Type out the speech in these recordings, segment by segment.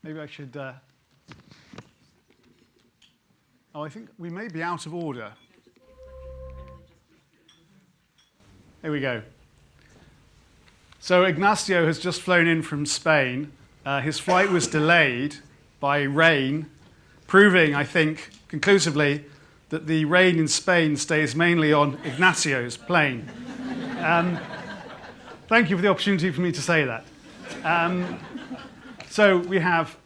Maybe I should... Oh, I think we may be out of order. There we go. So Ignacio has just flown in from Spain. His flight was delayed by rain, proving, I think, conclusively that the rain in Spain stays mainly on Ignacio's plane. Thank you for the opportunity for me to say that. So we have,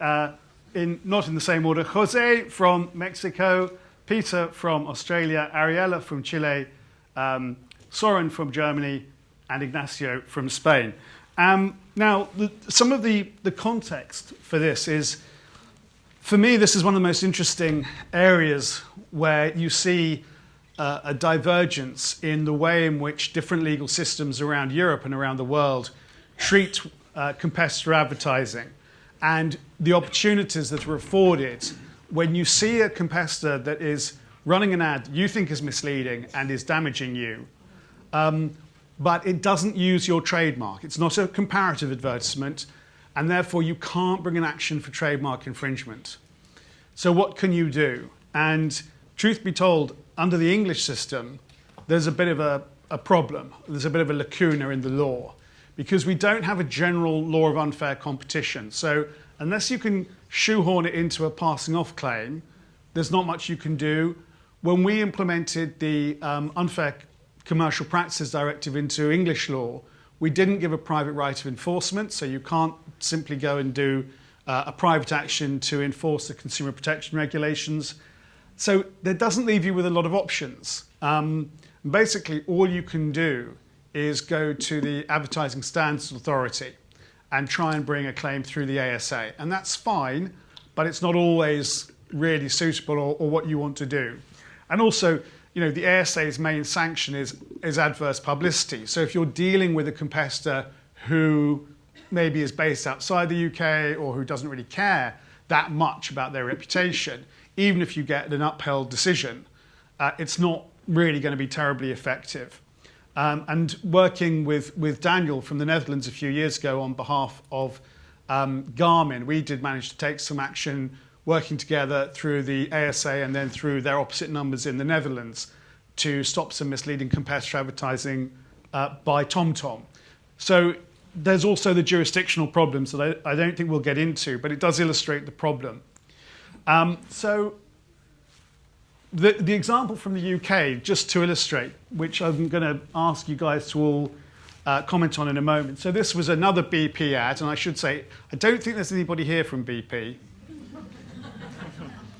not in the same order, Jose from Mexico, Peter from Australia, Ariela from Chile, Søren from Germany, and Ignacio from Spain. Now, some of the context for this is, for me, this is one of the most interesting areas where you see a divergence in the way in which different legal systems around Europe and around the world treat competitor advertising and the opportunities that are afforded when you see a competitor that is running an ad you think is misleading and is damaging you, but it doesn't use your trademark. It's not a comparative advertisement, and therefore you can't bring an action for trademark infringement. So what can you do? And truth be told, under the English system, there's a bit of a problem. There's a bit of a lacuna in the law, because we don't have a general law of unfair competition. So unless you can shoehorn it into a passing off claim, there's not much you can do. When we implemented the Unfair Commercial Practices Directive into English law, we didn't give a private right of enforcement, so you can't simply go and do a private action to enforce the consumer protection regulations. So that doesn't leave you with a lot of options. Basically, all you can do is go to the Advertising Standards Authority and try and bring a claim through the ASA. And that's fine, but it's not always really suitable or what you want to do. And also, you know, the ASA's main sanction is adverse publicity. So if you're dealing with a competitor who maybe is based outside the UK or who doesn't really care that much about their reputation, even if you get an upheld decision, it's not really going to be terribly effective. And working with Daniel from the Netherlands a few years ago on behalf of Garmin, we did manage to take some action working together through the ASA and then through their opposite numbers in the Netherlands to stop some misleading competitor advertising by TomTom. So there's also the jurisdictional problems that I don't think we'll get into, but it does illustrate the problem. So the example from the UK, just to illustrate, which I'm going to ask you guys to all comment on in a moment. So this was another BP ad, and I should say, I don't think there's anybody here from BP.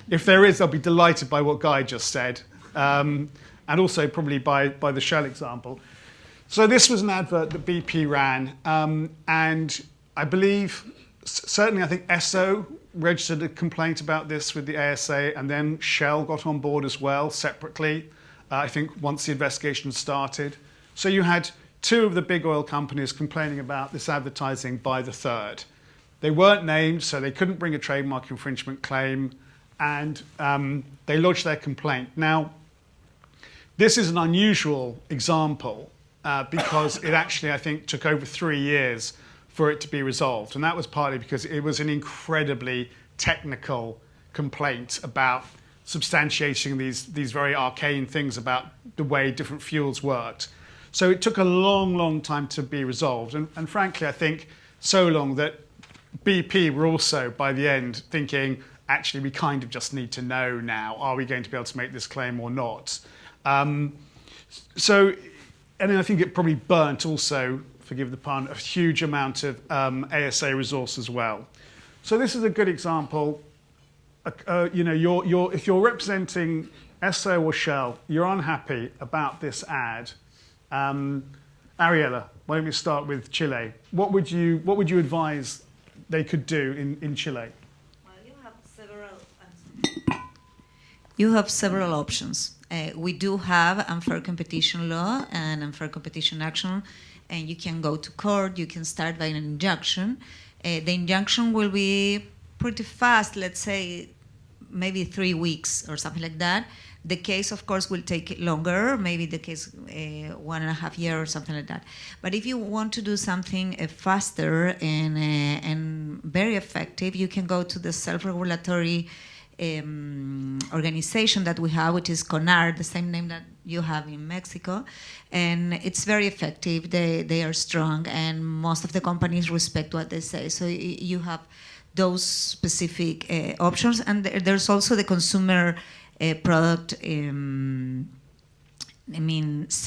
If there is, they'll be delighted by what Guy just said, and also probably by the Shell example. So this was an advert that BP ran, and I believe, certainly I think Esso registered a complaint about this with the ASA, and then Shell got on board as well, separately, I think once the investigation started. So you had two of the big oil companies complaining about this advertising by the third. They weren't named, so they couldn't bring a trademark infringement claim, and they lodged their complaint. Now, this is an unusual example because it actually, I think, took over 3 years for it to be resolved. And that was partly because it was an incredibly technical complaint about substantiating these very arcane things about the way different fuels worked. So it took a long, long time to be resolved. And frankly, I think so long that BP were also, by the end, thinking, actually, we kind of just need to know now, are we going to be able to make this claim or not? And then I think it probably burnt also, forgive the pun, a huge amount of ASA resource as well. So this is a good example. You know, if you're representing Esso or Shell, you're unhappy about this ad. Ariela, why don't we start with Chile? What would you advise they could do in Chile? Well, you have several options. We do have unfair competition law and unfair competition action, and you can go to court. You can start by an injunction. The injunction will be pretty fast, let's say maybe 3 weeks or something like that. The case, of course, will take longer, maybe the case 1.5 years or something like that. But if you want to do something faster and very effective. You can go to the self-regulatory organization that we have, which is CONAR, the same name that you have in Mexico, and it's very effective. They are strong, and most of the companies respect what they say. So you have those specific options, and there's also the consumer product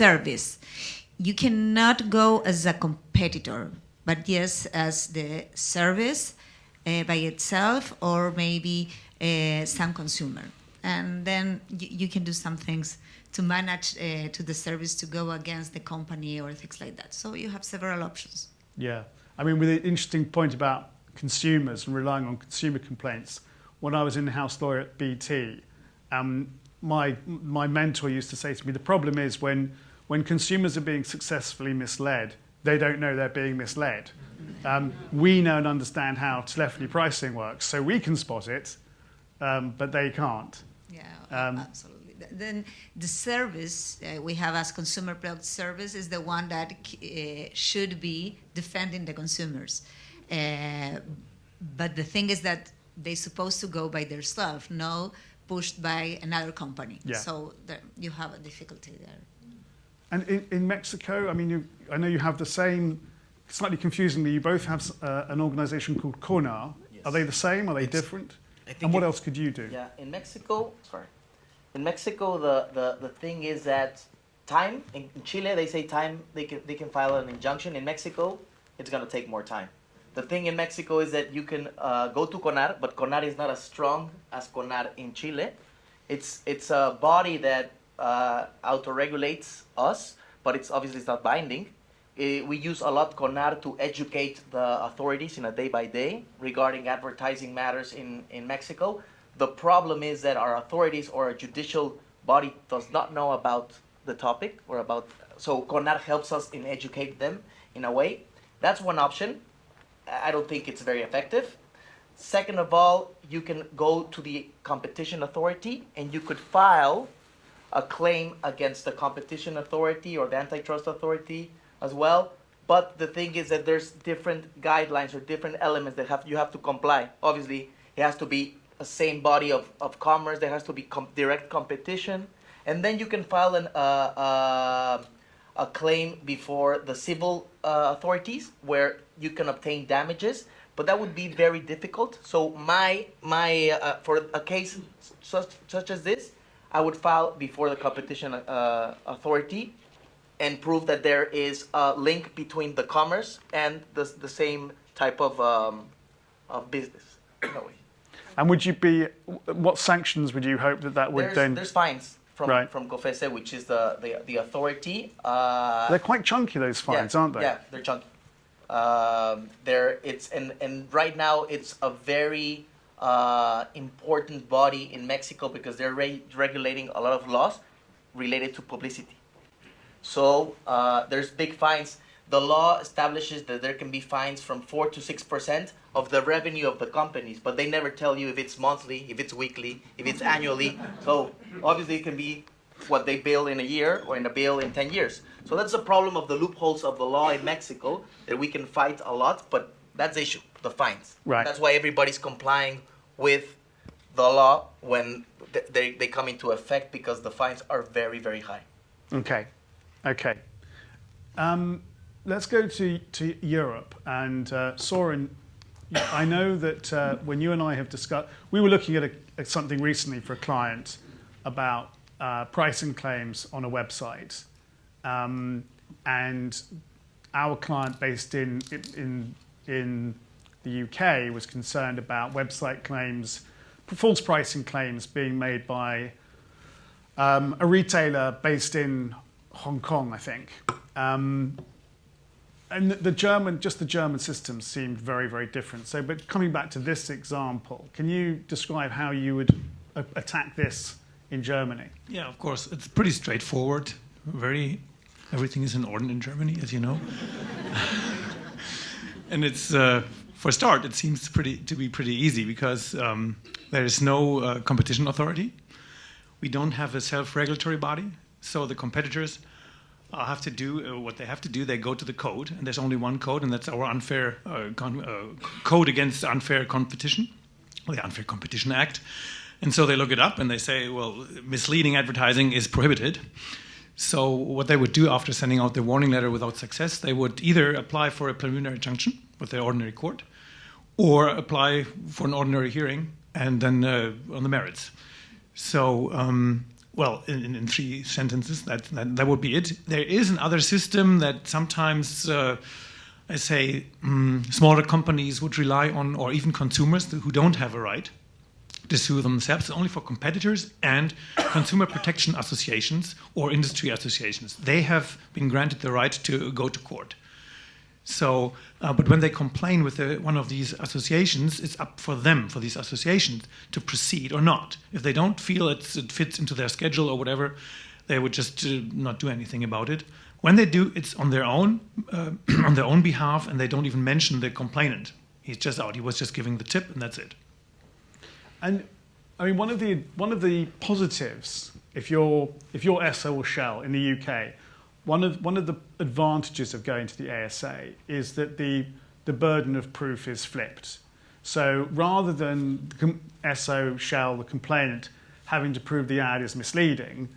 service. You cannot go as a competitor, but yes, as the service by itself, or maybe some consumer. And then you can do some things to manage to the service to go against the company or things like that. So you have several options. Yeah. I mean, with an interesting point about consumers and relying on consumer complaints, when I was in-house lawyer at BT, my mentor used to say to me, the problem is when consumers are being successfully misled, they don't know they're being misled. We know and understand how telephony pricing works, so we can spot it, but they can't. Yeah, absolutely. Then the service we have as consumer product service is the one that should be defending the consumers. But the thing is that they're supposed to go by themselves, no pushed by another company. Yeah. So you have a difficulty there. And in Mexico, I mean, I know you have the same, slightly confusingly, you both have an organization called CONAR. Yes. Are they the same? Are they different? And what else could you do? Yeah, in Mexico, the thing is that time, in Chile they say time, they can file an injunction. In Mexico, it's going to take more time. The thing in Mexico is that you can go to CONAR, but CONAR is not as strong as CONAR in Chile. It's a body that auto-regulates us, but it's not binding. We use a lot CONAR to educate the authorities in a day-by-day regarding advertising matters in Mexico. The problem is that our authorities or a judicial body does not know about the topic so CONAR helps us in educate them in a way. That's one option. I don't think it's very effective. Second of all, you can go to the competition authority and you could file a claim against the competition authority or the antitrust authority as well. But the thing is that there's different guidelines or different elements that you have to comply. Obviously, it has to be a same body of commerce. There has to be direct competition. And then you can file a claim before the civil authorities where you can obtain damages. But that would be very difficult. So for a case such as this, I would file before the competition authority and prove that there is a link between the commerce and the same type of business. In a way. And what sanctions would you hope that would then? There's fines from COFECE, which is the authority. They're quite chunky, those fines, aren't they? Yeah, they're chunky. And right now it's a very important body in Mexico because they're regulating a lot of laws related to publicity. So there's big fines. The law establishes that there can be fines from 4 to 6% of the revenue of the companies, but they never tell you if it's monthly, if it's weekly, if it's annually. So obviously it can be what they bill in a year or in a bill in 10 years. So that's the problem of the loopholes of the law in Mexico that we can fight a lot, but that's the issue, the fines. Right. That's why everybody's complying with the law when they come into effect because the fines are very, very high. Okay. Let's go to Europe. And Søren, I know that when you and I have discussed, we were looking at something recently for a client about pricing claims on a website. And our client based in the UK was concerned about website claims, false pricing claims being made by a retailer based in Hong Kong, I think. And the German system seemed very, very different. So, but coming back to this example, can you describe how you would attack this in Germany? Yeah, of course. It's pretty straightforward. Everything is in order in Germany, as you know. And it's, for a start, it seems to be pretty easy because there is no competition authority. We don't have a self-regulatory body, so the competitors have to do what they have to do. They go to the code, and there's only one code, and that's our unfair code against unfair competition, or the Unfair Competition Act. And so they look it up, and they say, well, misleading advertising is prohibited. So what they would do after sending out the warning letter without success, they would either apply for a preliminary injunction with the ordinary court, or apply for an ordinary hearing, and then on the merits. So, well, in 3 sentences, that would be it. There is another system that sometimes, I say, smaller companies would rely on, or even consumers who don't have a right to sue themselves, only for competitors and consumer protection associations or industry associations. They have been granted the right to go to court. So, but when they complain with one of these associations, it's up for them, for these associations, to proceed or not. If they don't feel it fits into their schedule or whatever, they would just not do anything about it. When they do, it's on their own behalf, and they don't even mention the complainant. He's just out. He was just giving the tip, and that's it. And I mean, one of the positives, if you're Esso or Shell in the UK, one of the advantages of going to the ASA is that the burden of proof is flipped. So rather than Esso, Shell, the complainant, having to prove the ad is misleading,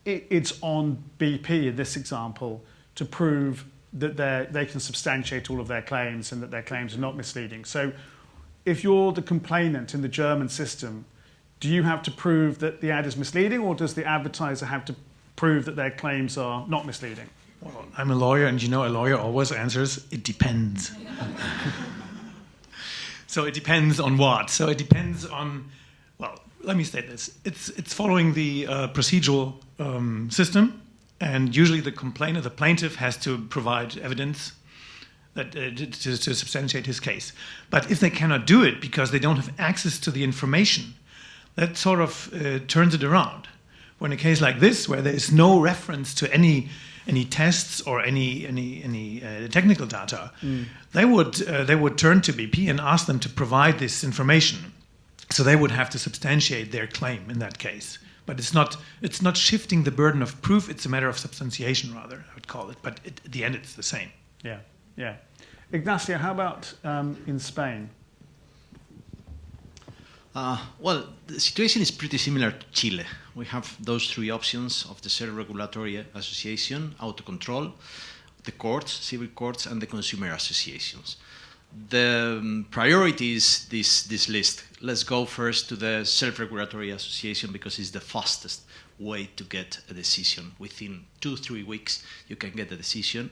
it's on BP in this example to prove that they can substantiate all of their claims and that their claims are not misleading. So if you're the complainant in the German system, do you have to prove that the ad is misleading, or does the advertiser have to prove that their claims are not misleading? Well, I'm a lawyer, and you know a lawyer always answers, it depends. So it depends on what? So it depends on, well, let me state this. It's following the procedural system, and usually the complainant, the plaintiff, has to provide evidence that to substantiate his case. But if they cannot do it because they don't have access to the information, that sort of turns it around. When a case like this, where there is no reference to any tests or any technical data, they would turn to BP and ask them to provide this information. So they would have to substantiate their claim in that case. But it's not shifting the burden of proof. It's a matter of substantiation, rather, I would call it. But at the end, it's the same. Yeah. Yeah. Ignacio, how about in Spain? Well, the situation is pretty similar to Chile. We have those 3 options of the Self-Regulatory Association, Autocontrol, the courts, civil courts, and the consumer associations. The priority is this list. Let's go first to the Self-Regulatory Association because it's the fastest way to get a decision. Within 2-3 weeks, you can get a decision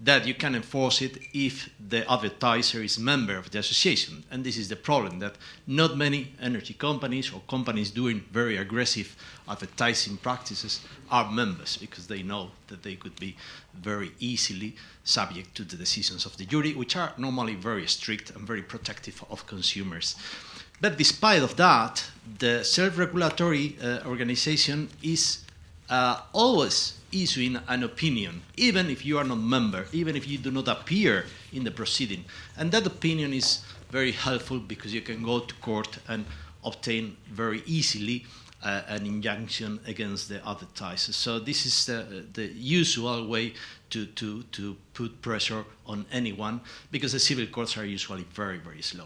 that you can enforce it if the advertiser is a member of the association. And this is the problem, that not many energy companies or companies doing very aggressive advertising practices are members, because they know that they could be very easily subject to the decisions of the jury, which are normally very strict and very protective of consumers. But despite of that, the self-regulatory organization is always issuing an opinion, even if you are not a member, even if you do not appear in the proceeding. And that opinion is very helpful because you can go to court and obtain very easily an injunction against the advertisers. So this is the usual way to put pressure on anyone, because the civil courts are usually very, very slow.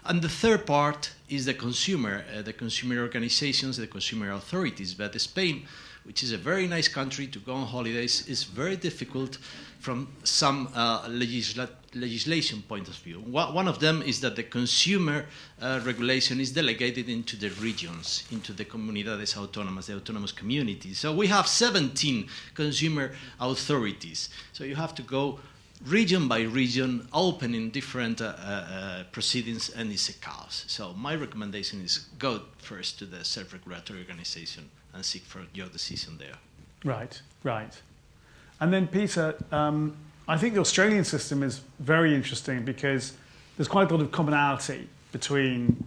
And the third part is the consumer organizations, the consumer authorities. But Spain, which is a very nice country to go on holidays, is very difficult from some legislation point of view. One of them is that the consumer regulation is delegated into the regions, into the comunidades autónomas, the autonomous communities. So we have 17 consumer authorities. So you have to go region by region, opening different proceedings, and it's a chaos. So my recommendation is go first to the self-regulatory organization and seek for your decision there. Right. And then, Peter, I think the Australian system is very interesting because there's quite a lot of commonality between,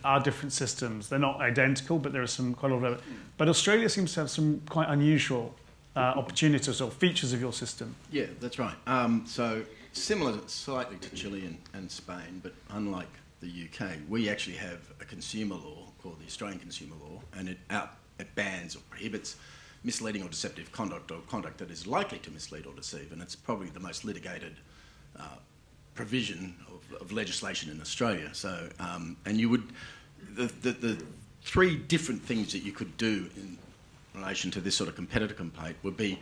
our different systems. They're not identical, but there are quite a lot of it. But Australia seems to have some quite unusual opportunities or features of your system. Yeah, that's right. So similar slightly to Chile and Spain, but unlike the UK, we actually have a consumer law called the Australian Consumer Law, and it bans or prohibits misleading or deceptive conduct, or conduct that is likely to mislead or deceive, and it's probably the most litigated provision of legislation in Australia. So, and you would, the three different things that you could do in relation to this sort of competitor complaint would be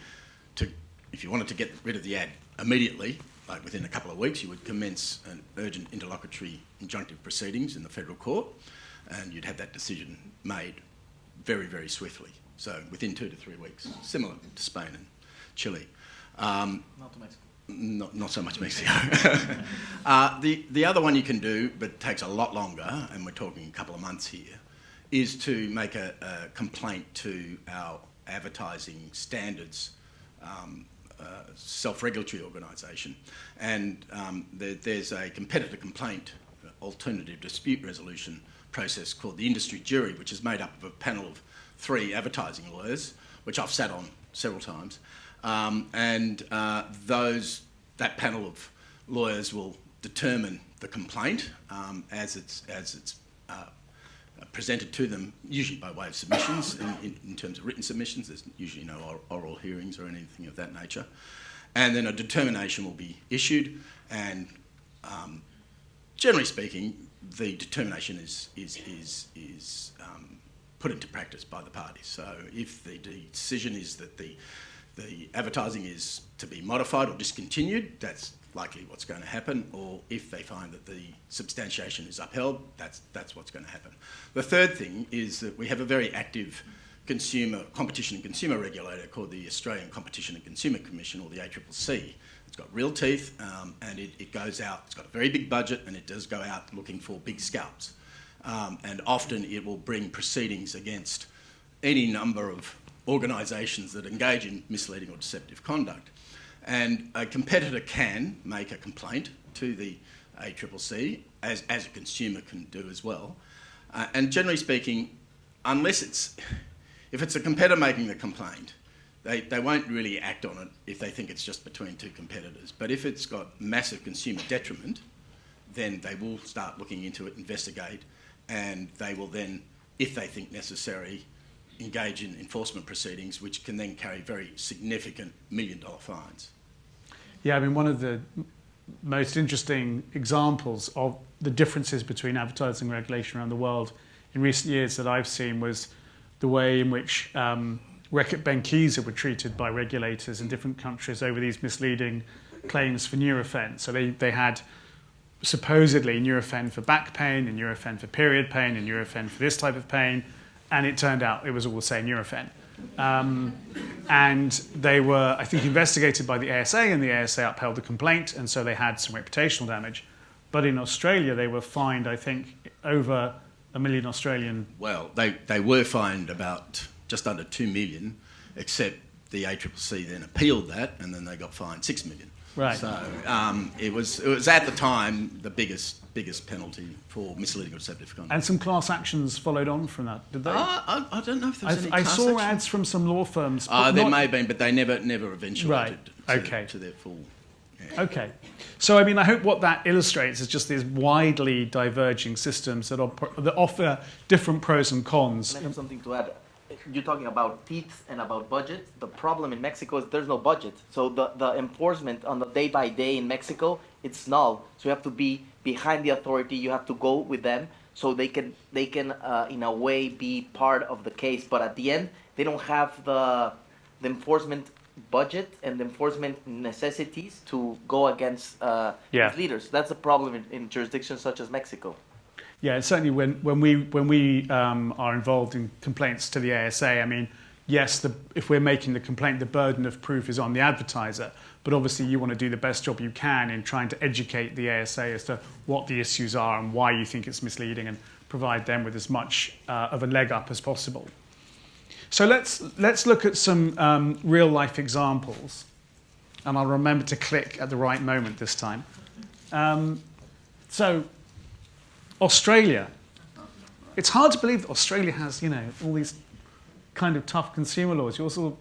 to, if you wanted to get rid of the ad immediately, like within a couple of weeks, you would commence an urgent interlocutory injunctive proceedings in the federal court, and you'd have that decision made very, very swiftly. So within 2 to 3 weeks, similar to Spain and Chile. Not to Mexico. Not so much Mexico. The other one you can do, but takes a lot longer, and we're talking a couple of months here, is to make a complaint to our advertising standards self-regulatory organisation. And there's a competitor complaint alternative dispute resolution process called the industry jury, which is made up of a panel of 3 advertising lawyers, which I've sat on several times. That panel of lawyers will determine the complaint as it's presented to them, usually by way of submissions. In terms of written submissions, there's usually no oral hearings or anything of that nature. And then a determination will be issued, and generally speaking, the determination is put into practice by the parties. So if the decision is that the advertising is to be modified or discontinued, that's likely what's going to happen. Or if they find that the substantiation is upheld, that's what's going to happen. The third thing is that we have a very active competition and consumer regulator called the Australian Competition and Consumer Commission, or the ACCC. It's got real teeth, and it goes out. It's got a very big budget, and it does go out looking for big scalps. And often it will bring proceedings against any number of organisations that engage in misleading or deceptive conduct. And a competitor can make a complaint to the ACCC, as a consumer can do as well. And generally speaking, if it's a competitor making the complaint, they won't really act on it if they think it's just between 2 competitors. But if it's got massive consumer detriment, then they will start looking into it, investigate, and they will then, if they think necessary, engage in enforcement proceedings, which can then carry very significant million-dollar fines. Yeah, I mean, one of the most interesting examples of the differences between advertising regulation around the world in recent years that I've seen was the way in which Reckitt Benckiser were treated by regulators in different countries over these misleading claims for Nurofen. So they had supposedly Nurofen for back pain, and Nurofen for period pain, and Nurofen for this type of pain, and it turned out it was all the same Nurofen. And they were, I think, investigated by the ASA, and the ASA upheld the complaint, and so they had some reputational damage. But in Australia, they were fined, I think, over $1 million Australian. Well, they were fined about just under 2 million, except the ACCC then appealed that, and then they got fined 6 million. Right. So it was at the time the biggest penalty for misleading or deceptive conduct. And some class actions followed on from that, did they? I don't know if there was any I class saw action. ads from some law firms. There may have been, but they never eventuated to their full. Yeah. Okay. So, I mean, I hope what that illustrates is just these widely diverging systems that offer different pros and cons. I have something to add. You're talking about teeth and about budget. The problem in Mexico is there's no budget. So the enforcement on the day by day in Mexico, it's null. So you have to be behind the authority. You have to go with them so they can in a way be part of the case. But at the end, they don't have the enforcement budget and the enforcement necessities to go against these leaders. That's a problem in jurisdictions such as Mexico. Yeah, certainly when we are involved in complaints to the ASA, I mean, yes, if we're making the complaint, the burden of proof is on the advertiser, but obviously you want to do the best job you can in trying to educate the ASA as to what the issues are and why you think it's misleading, and provide them with as much of a leg up as possible. So let's look at some real life examples, and I'll remember to click at the right moment this time. So Australia. It's hard to believe that Australia has, all these kind of tough consumer laws. You also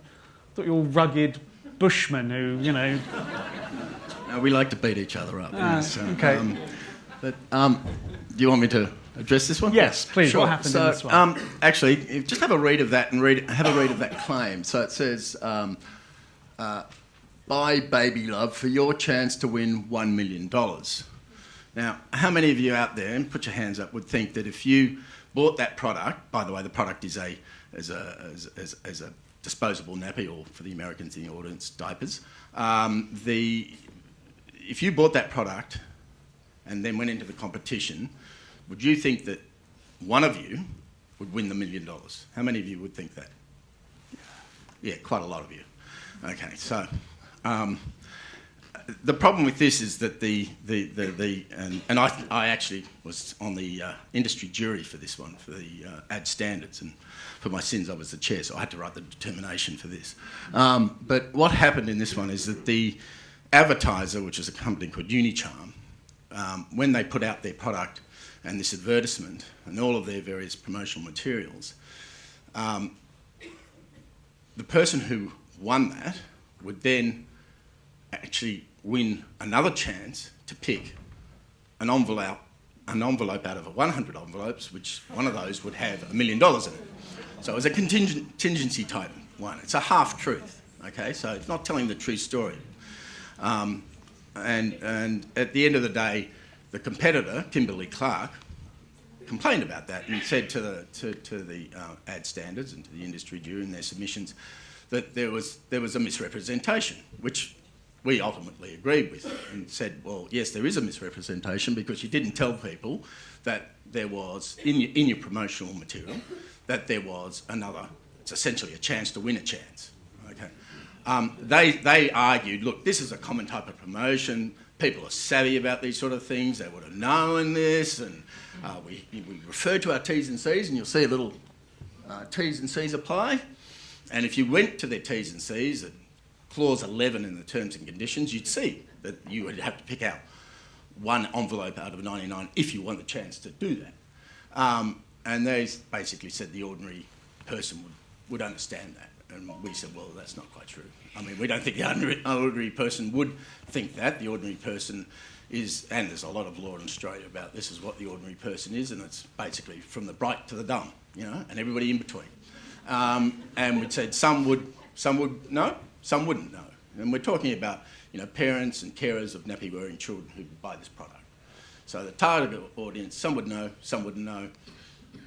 thought you're all rugged bushmen who, No, we like to beat each other up. Okay. But do you want me to address this one? Yes, please. Sure. What happened so, in this one? Actually, just have a read of that and have a read of that claim. So it says, buy Baby Love for your chance to win $1 million. Now, how many of you out there, and put your hands up, would think that if you bought that product, by the way, the product is a disposable nappy, or for the Americans in the audience, diapers. If you bought that product and then went into the competition, would you think that one of you would win the $1 million? How many of you would think that? Yeah, quite a lot of you. Okay, so the problem with this is that and I actually was on the industry jury for this one, for the ad standards, and for my sins I was the chair, so I had to write the determination for this. But what happened in this one is that the advertiser, which is a company called Unicharm, when they put out their product and this advertisement and all of their various promotional materials, the person who won that would then actually win another chance to pick an envelope out of 100 envelopes, which one of those would have $1 million in it. So it was a contingency type one. It's a half-truth, okay? So it's not telling the true story. And at the end of the day, the competitor, Kimberly Clark, complained about that and said to the ad standards and to the industry during their submissions that there was a misrepresentation, which we ultimately agreed with and said, well, yes, there is a misrepresentation because you didn't tell people that there was, in your promotional material, that there was another, it's essentially a chance to win a chance. Okay. They argued, look, this is a common type of promotion. People are savvy about these sort of things. They would have known this. And we refer to our T's and C's, and you'll see a little T's and C's apply. And if you went to their T's and C's, at clause 11 in the terms and conditions, you'd see that you would have to pick out one envelope out of 99 if you want the chance to do that. And they basically said the ordinary person would understand that. And we said, well, that's not quite true. I mean, we don't think the ordinary person would think that. The ordinary person is, and there's a lot of law in Australia about this is what the ordinary person is, and it's basically from the bright to the dumb, you know, and everybody in between. And we said some would know, some wouldn't know. And we're talking about, you know, parents and carers of nappy-wearing children who buy this product. So the target audience, some would know, some wouldn't know.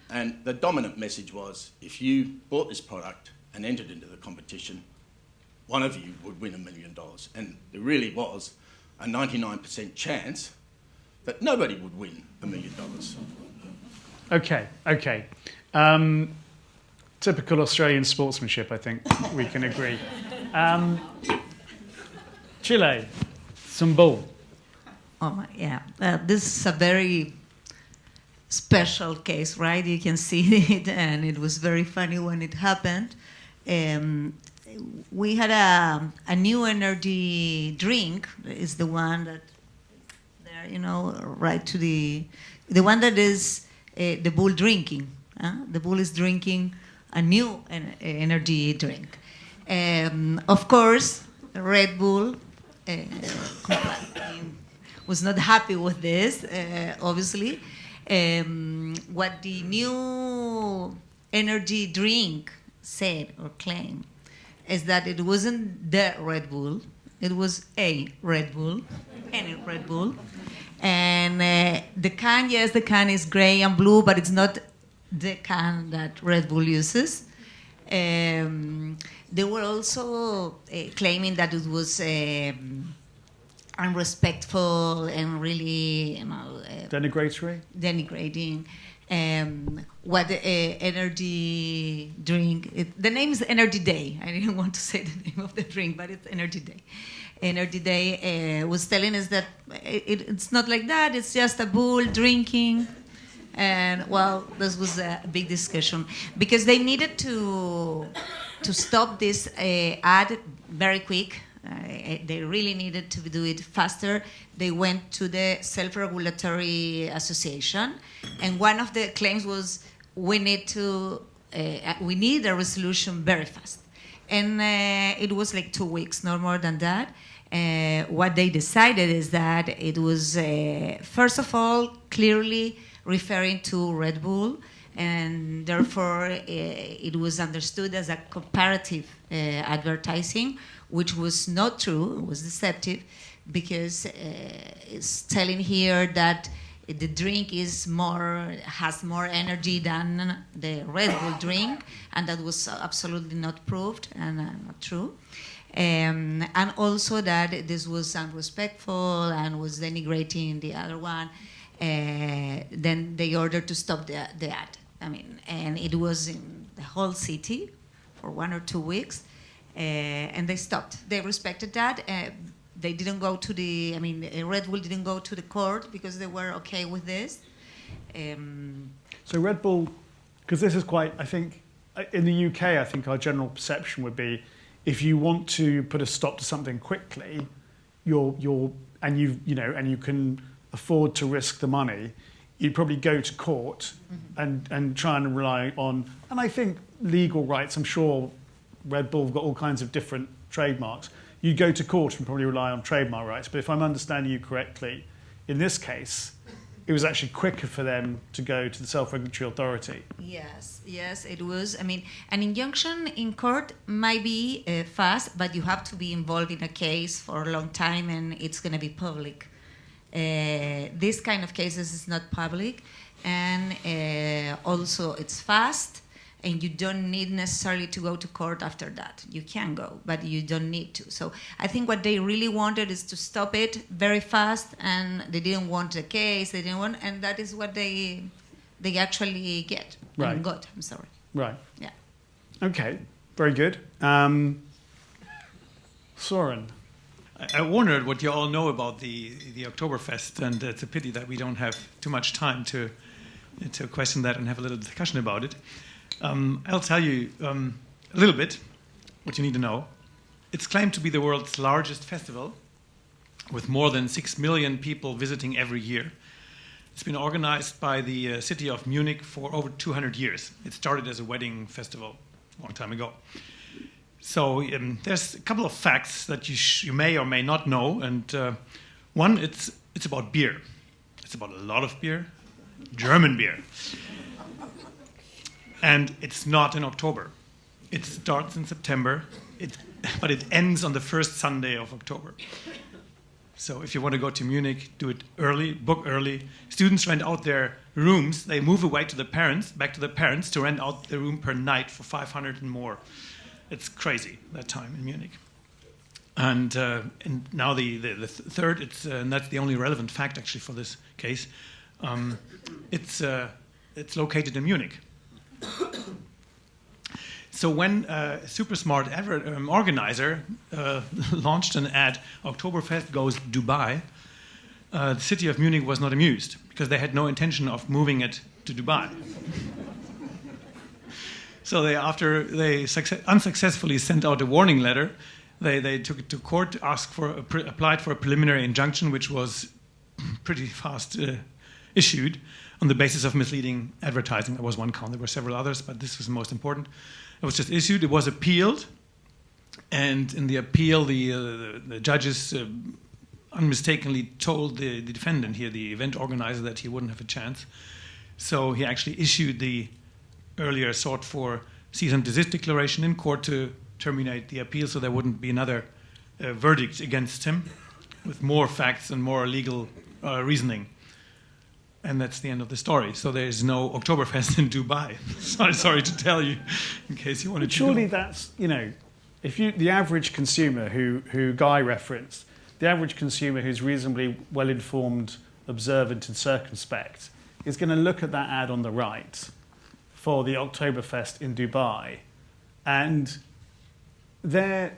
And the dominant message was, if you bought this product and entered into the competition, one of you would win $1 million. And there really was a 99% chance that nobody would win $1 million. Okay. Typical Australian sportsmanship, I think we can agree. Chile, some bull. Oh my, yeah. This is a very special case, right? You can see it, and it was very funny when it happened. We had a new energy drink. Is the one that there, you know, right to the one that is the bull drinking. The bull is drinking a new energy drink. Of course, Red Bull was not happy with this, obviously. What the new energy drink said or claimed is that it wasn't the Red Bull, it was a Red Bull, any Red Bull. And the can, yes, the can is gray and blue, but it's not the can that Red Bull uses. They were also claiming that it was unrespectful and really, you know, denigrating. What the energy drink? The name is Energy Day. I didn't want to say the name of the drink, but it's Energy Day. Energy Day was telling us that it's not like that. It's just a bull drinking. And well, this was a big discussion because they needed to stop this ad very quick. They really needed to do it faster. They went to the Self-Regulatory Association, and one of the claims was we need a resolution very fast. And it was like 2 weeks, no more than that. What they decided is that it was, first of all, clearly referring to Red Bull, and therefore it was understood as a comparative advertising, which was not true. It was deceptive, because it's telling here that the drink has more energy than the Red Bull drink, and that was absolutely not proved and not true. And also that this was unrespectful and was denigrating the other one. Then they ordered to stop the ad. I mean, and it was in the whole city for 1 or 2 weeks, and they stopped. They respected that. They didn't go to Red Bull didn't go to the court because they were okay with this. So Red Bull, because this is quite, I think, in the UK, I think our general perception would be, if you want to put a stop to something quickly, you can afford to risk the money, you'd probably go to court and try and rely on, and I think legal rights. I'm sure Red Bull have got all kinds of different trademarks. You'd go to court and probably rely on trademark rights. But if I'm understanding you correctly, in this case, it was actually quicker for them to go to the self-regulatory authority. Yes, it was. I mean, an injunction in court might be fast, but you have to be involved in a case for a long time, and it's going to be public. This kind of cases is not public, and also it's fast, and you don't need necessarily to go to court after that. You can go, but you don't need to. So I think what they really wanted is to stop it very fast, and they didn't want a case. They didn't want, and that is what they actually get. Right. Got. I'm sorry. Right. Yeah. Okay. Very good. Søren. I wondered what you all know about the Oktoberfest, and it's a pity that we don't have too much time to question that and have a little discussion about it. I'll tell you a little bit what you need to know. It's claimed to be the world's largest festival, with more than 6 million people visiting every year. It's been organized by the city of Munich for over 200 years. It started as a wedding festival a long time ago. So there's a couple of facts that you may or may not know. And one, it's about beer. It's about a lot of beer, German beer. And it's not in October. It starts in September, but it ends on the first Sunday of October. So if you want to go to Munich, do it early, book early. Students rent out their rooms. They move away to back to the parents to rent out the room per night for 500 and more. It's crazy, that time in Munich. And now the third, and that's the only relevant fact actually for this case, it's located in Munich. So when a super smart organizer launched an ad, Oktoberfest goes Dubai, the city of Munich was not amused because they had no intention of moving it to Dubai. So after they unsuccessfully sent out a warning letter, they took it to court, applied for a preliminary injunction, which was pretty fast issued on the basis of misleading advertising. That was one count. There were several others, but this was the most important. It was just issued. It was appealed, and in the appeal, the judges unmistakably told the defendant here, the event organizer, that he wouldn't have a chance. So he actually issued the earlier sought for cease and desist declaration in court to terminate the appeal, so there wouldn't be another verdict against him with more facts and more legal reasoning. And that's the end of the story. So there is no Oktoberfest in Dubai. Sorry to tell you, in case you wanted to know. Surely that's, if the average consumer who Guy referenced, the average consumer who's reasonably well-informed, observant and circumspect is going to look at that ad on the right for the Oktoberfest in Dubai, and they're,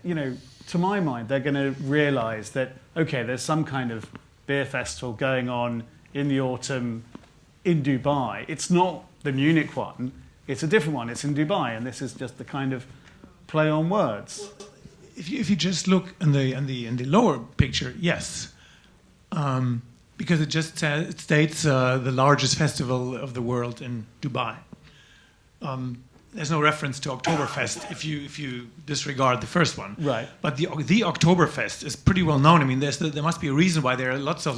to my mind, they're going to realise that, okay, there's some kind of beer festival going on in the autumn in Dubai. It's not the Munich one, it's a different one. It's in Dubai, and this is just the kind of play on words. If you just look in the lower picture, yes, because it just states the largest festival of the world in Dubai. there's no reference to Oktoberfest if you disregard the first one. Right. But the Oktoberfest is pretty well known. I mean, there must be a reason why there are lots of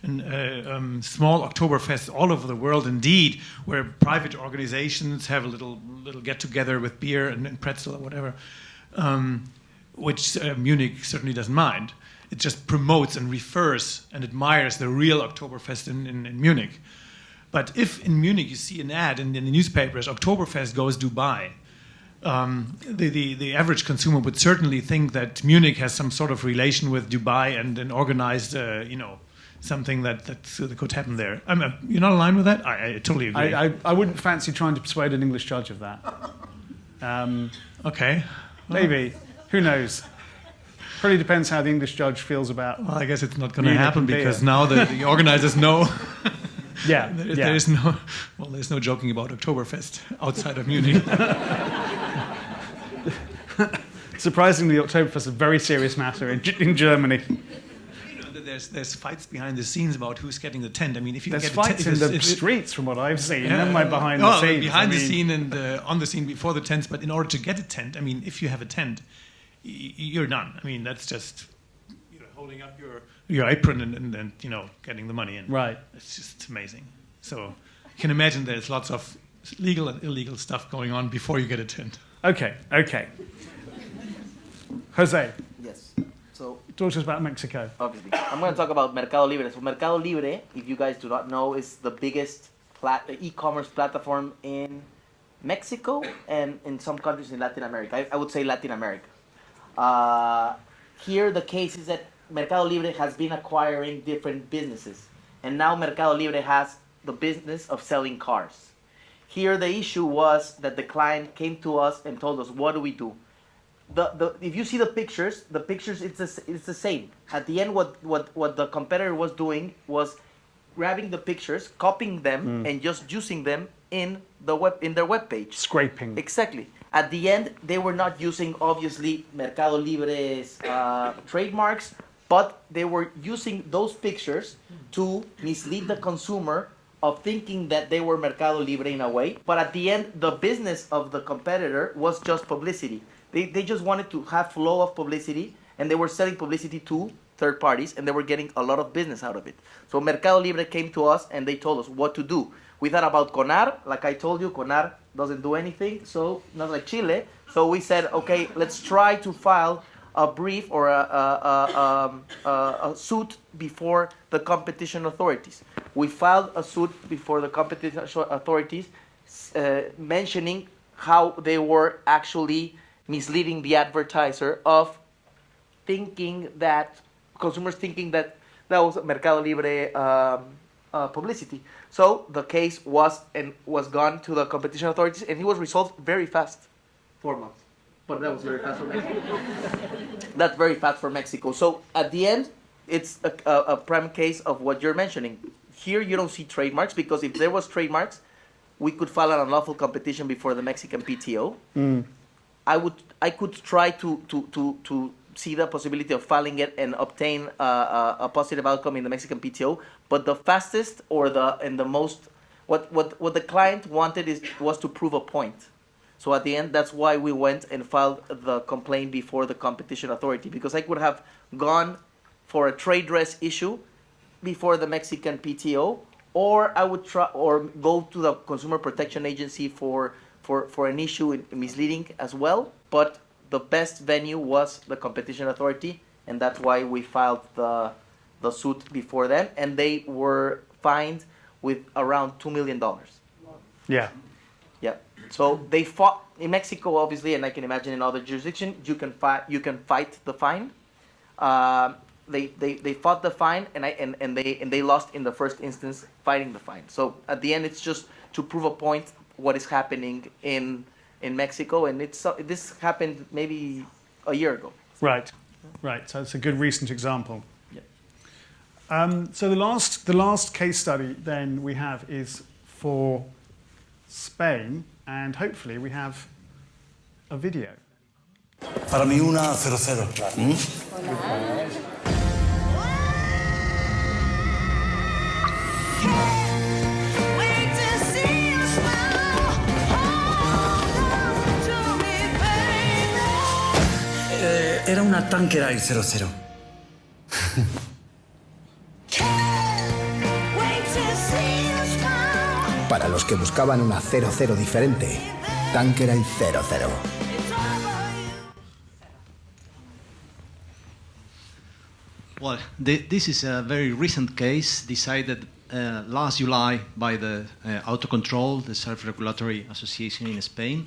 small Oktoberfests all over the world, indeed, where private organizations have a little get together with beer and pretzel or whatever, which Munich certainly doesn't mind. It just promotes and refers and admires the real Oktoberfest in Munich. But if in Munich you see an ad in the newspapers, Oktoberfest goes Dubai, the average consumer would certainly think that Munich has some sort of relation with Dubai and an organized, something that could happen there. You're not aligned with that? I totally agree. I wouldn't fancy trying to persuade an English judge of that. Okay. Maybe. Who knows? Probably depends how the English judge feels about. Well, I guess it's not going to Munich happen and beer. because now the organizers know. Yeah, There's no joking about Oktoberfest outside of Munich. Surprisingly, Oktoberfest is a very serious matter in Germany. There's fights behind the scenes about who's getting the tent. I mean, if you There's get fights in the streets, from what I've seen. Never mind behind the scenes. Behind the scene and on the scene before the tents. But in order to get a tent, I mean, if you have a tent, you're done. I mean, that's just holding up your apron and getting the money in. Right. It's just amazing. So you can imagine there's lots of legal and illegal stuff going on before you get a tent. Okay. Jose, Yes. So talk to us about Mexico. obviously, I'm going to talk about Mercado Libre. So Mercado Libre, if you guys do not know, is the biggest e-commerce platform in Mexico and in some countries in Latin America. I would say Latin America. Here, the case is that Mercado Libre has been acquiring different businesses, and now Mercado Libre has the business of selling cars. Here, the issue was that the client came to us and told us, "What do we do?" If you see the pictures, it's the same. At the end, what the competitor was doing was grabbing the pictures, copying them, and just using them in their web page. Scraping. Exactly. At the end, they were not using, obviously, Mercado Libre's trademarks, but they were using those pictures to mislead the consumer of thinking that they were Mercado Libre in a way. But at the end, the business of the competitor was just publicity. They just wanted to have flow of publicity, and they were selling publicity to third parties, and they were getting a lot of business out of it. So Mercado Libre came to us, and they told us what to do. We thought about CONAR. Like I told you, CONAR doesn't do anything, so not like Chile. So we said, okay, let's try to file a brief or a suit before the competition authorities. We filed a suit before the competition authorities mentioning how they were actually misleading the advertiser of thinking that, consumers thinking that that was Mercado Libre publicity. So the case was gone to the competition authorities, and it was resolved very fast, 4 months. But that was very fast for Mexico. That's very fast for Mexico. So at the end, it's a prime case of what you're mentioning. Here you don't see trademarks, because if there was trademarks, we could file an unlawful competition before the Mexican PTO. I could try to see the possibility of filing it and obtain a positive outcome in the Mexican PTO. But the fastest or the most, what the client wanted was to prove a point. So at the end, that's why we went and filed the complaint before the competition authority, because I could have gone for a trade dress issue before the Mexican PTO, or I would try or go to the Consumer Protection Agency for an issue in misleading as well. But the best venue was the competition authority, and that's why we filed the suit before them, and they were fined with around $2 million. Yeah. Yeah. So they fought in Mexico, obviously, and I can imagine in other jurisdictions, you can fight the fine. They fought the fine, and they lost in the first instance fighting the fine. So at the end, it's just to prove a point what is happening in Mexico, and this happened maybe a year ago. Right. So it's a good recent example. Yeah. So the last case study then we have is for Spain, and hopefully we have a video. Para mí 1-0-0. Era una Tanqueray 00. Para los que buscaban una 00 diferente, Tanqueray 00. Well, this is a very recent case decided last July by the Autocontrol, the Self-Regulatory Association in Spain.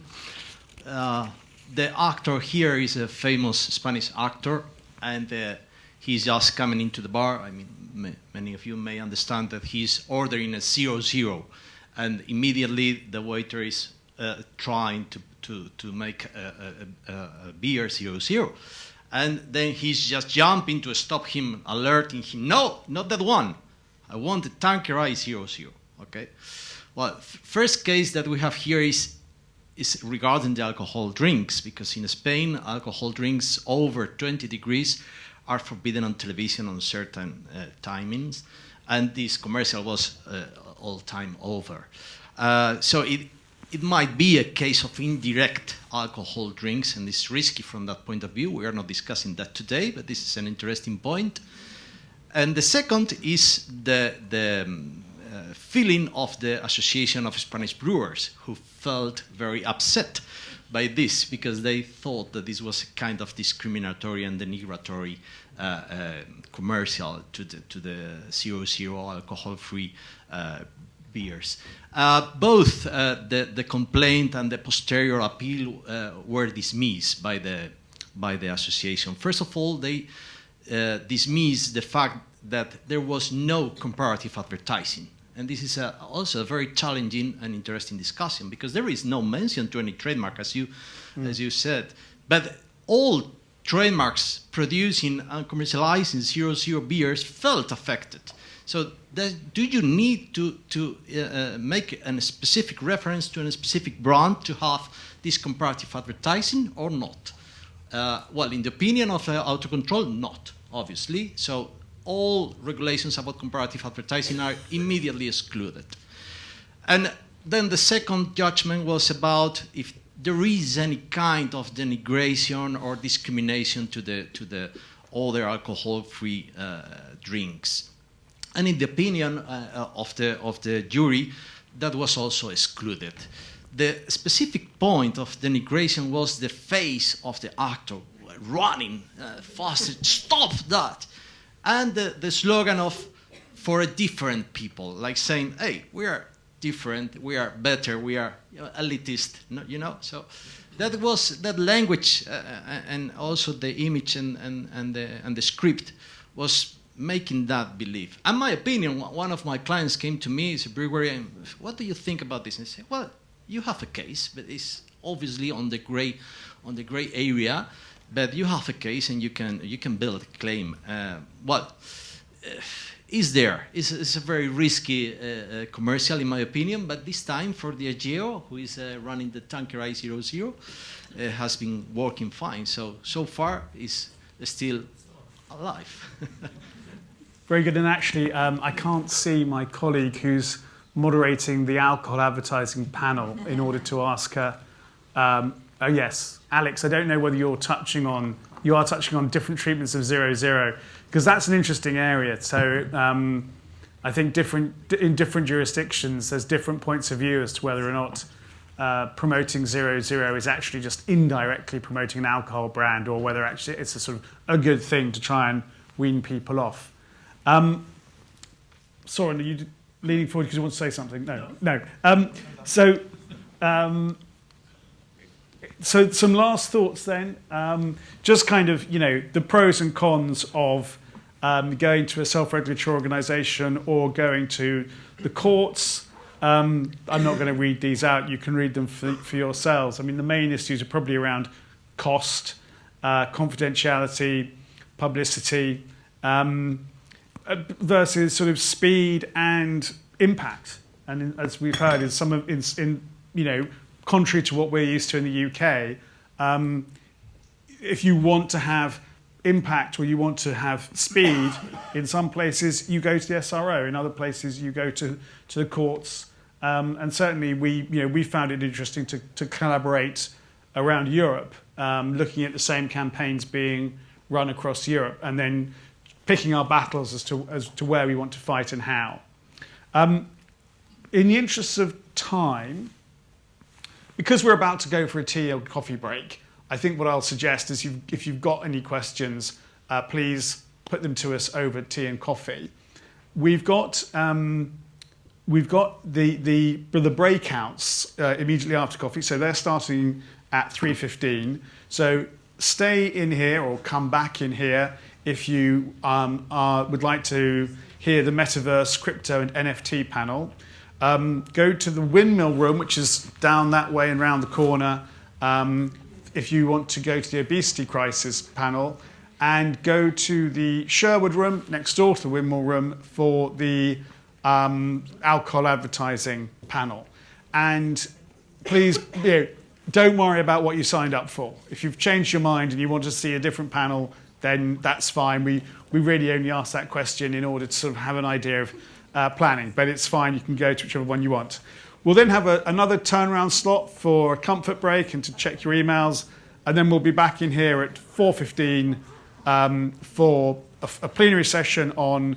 The actor here is a famous Spanish actor, and he's just coming into the bar. I mean, many of you may understand that he's ordering a 00, and immediately the waiter is trying to make a beer 00. And then he's just jumping to stop him, alerting him, no, not that one. I want the Tanqueray 00, okay? Well, first case that we have here is regarding the alcohol drinks, because in Spain, alcohol drinks over 20 degrees are forbidden on television on certain timings, and this commercial was all time over. So it might be a case of indirect alcohol drinks, and it's risky from that point of view. We are not discussing that today, but this is an interesting point. And the second is the feeling of the Association of Spanish Brewers, who felt very upset by this because they thought that this was a kind of discriminatory and denigratory commercial to the 00 alcohol-free beers. Both the complaint and the posterior appeal were dismissed by the association. First of all, they dismissed the fact that there was no comparative advertising. And this is also a very challenging and interesting discussion, because there is no mention to any trademark, as you said. But all trademarks producing and commercializing 00 beers felt affected. So do you need to make a specific reference to a specific brand to have this comparative advertising or not? Well, in the opinion of Autocontrol, not, obviously. So all regulations about comparative advertising are immediately excluded. And then the second judgment was about if there is any kind of denigration or discrimination to the other alcohol-free drinks. And in the opinion of the jury, that was also excluded. The specific point of denigration was the face of the actor running faster. Stop that! And the slogan of "for a different people," like saying, "Hey, we are different, we are better, we are elitist," you know. So that was that language, and also the image and the script was making that belief. And my opinion, one of my clients came to me, is a brewery, and what do you think about this? And I said, well, you have a case, but it's obviously on the gray area. But you have a case, and you can build a claim. It's a very risky commercial, in my opinion. But this time, for the Ageo, who is running the Tanqueray 00, has been working fine. So far, is still alive. Very good. And actually, I can't see my colleague who's moderating the alcohol advertising panel in order to ask her. Oh yes, Alex, I don't know whether you are touching on different treatments of 00, because that's an interesting area. So I think in different jurisdictions, there's different points of view as to whether or not promoting 00 is actually just indirectly promoting an alcohol brand, or whether actually it's a sort of a good thing to try and wean people off. Søren, are you leaning forward because you want to say something? No. So some last thoughts then. Just kind of, the pros and cons of going to a self-regulatory organisation or going to the courts. I'm not going to read these out. You can read them for yourselves. I mean, the main issues are probably around cost, confidentiality, publicity, versus sort of speed and impact. And as we've heard, contrary to what we're used to in the UK, if you want to have impact or you want to have speed, in some places you go to the SRO, in other places you go to the courts. And certainly we found it interesting to collaborate around Europe looking at the same campaigns being run across Europe, and then picking our battles as to where we want to fight and how. In the interests of time, because we're about to go for a tea or coffee break, I think what I'll suggest is if you've got any questions, please put them to us over tea and coffee. We've got the breakouts immediately after coffee, so they're starting at 3:15. So stay in here or come back in here if you would like to hear the Metaverse, Crypto and NFT panel. Go to the Windmill Room, which is down that way and round the corner, if you want to go to the Obesity Crisis panel, and go to the Sherwood Room next door to the Windmill Room for the alcohol advertising panel. And please, don't worry about what you signed up for. If you've changed your mind and you want to see a different panel, then that's fine. We really only ask that question in order to sort of have an idea of planning, but it's fine. You can go to whichever one you want. We'll then have another turnaround slot for a comfort break and to check your emails, and then we'll be back in here at 4:15 for a plenary session on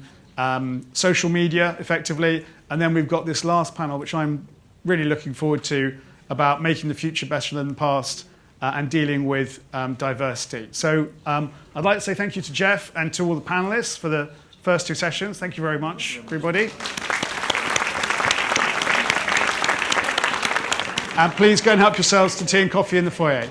social media, effectively, and then we've got this last panel, which I'm really looking forward to, about making the future better than the past and dealing with diversity. So I'd like to say thank you to Jeff and to all the panelists for the first two sessions. Thank you very much, everybody. And please go and help yourselves to tea and coffee in the foyer.